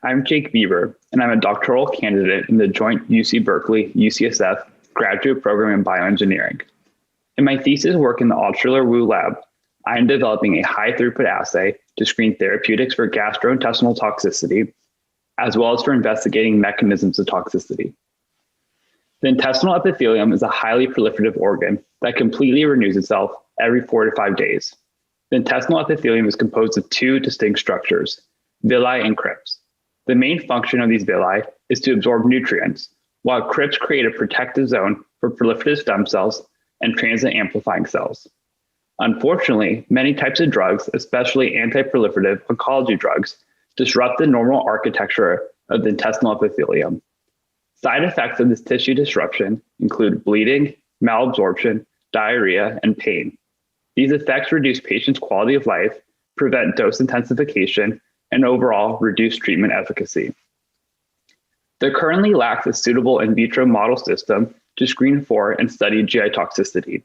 I'm Jake Bieber, and I'm a doctoral candidate in the joint UC Berkeley-UCSF graduate program in bioengineering. In my thesis work in the Altschuler-Wu lab, I am developing a high-throughput assay to screen therapeutics for gastrointestinal toxicity, as well as for investigating mechanisms of toxicity. The intestinal epithelium is a highly proliferative organ that completely renews itself every 4 to 5 days. The intestinal epithelium is composed of two distinct structures, villi and crypts. The main function of these villi is to absorb nutrients, while crypts create a protective zone for proliferative stem cells and transient amplifying cells. Unfortunately, many types of drugs, especially anti-proliferative oncology drugs, disrupt the normal architecture of the intestinal epithelium. Side effects of this tissue disruption include bleeding, malabsorption, diarrhea, and pain. These effects reduce patients' quality of life, prevent dose intensification, and overall reduce treatment efficacy. There currently lacks a suitable in vitro model system to screen for and study GI toxicity.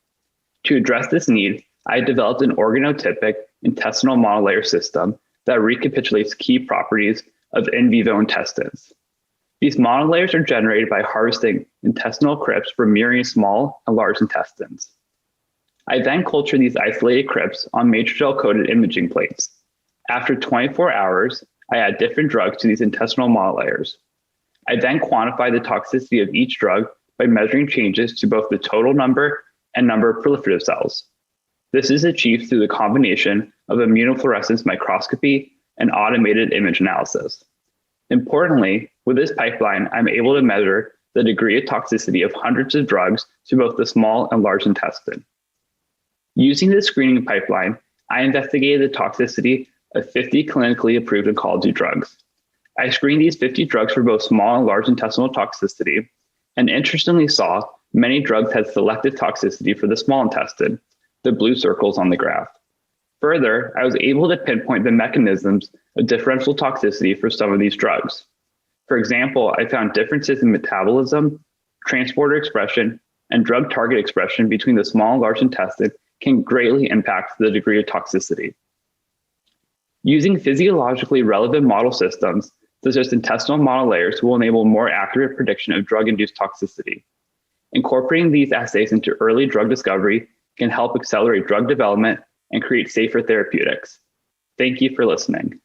To address this need, I developed an organotypic intestinal monolayer system that recapitulates key properties of in vivo intestines. These monolayers are generated by harvesting intestinal crypts from murine small and large intestines. I then culture these isolated crypts on matrigel-coated imaging plates. After 24 hours, I add different drugs to these intestinal monolayers. I then quantify the toxicity of each drug by measuring changes to both the total number and number of proliferative cells. This is achieved through the combination of immunofluorescence microscopy and automated image analysis. Importantly, with this pipeline, I'm able to measure the degree of toxicity of hundreds of drugs to both the small and large intestine. Using this screening pipeline, I investigated the toxicity of 50 clinically approved oncology drugs. I screened these 50 drugs for both small and large intestinal toxicity, and interestingly saw many drugs had selective toxicity for the small intestine, the blue circles on the graph. Further, I was able to pinpoint the mechanisms of differential toxicity for some of these drugs. For example, I found differences in metabolism, transporter expression, and drug target expression between the small and large intestine can greatly impact the degree of toxicity. Using physiologically relevant model systems, such as intestinal monolayers, will enable more accurate prediction of drug-induced toxicity. Incorporating these assays into early drug discovery can help accelerate drug development and create safer therapeutics. Thank you for listening.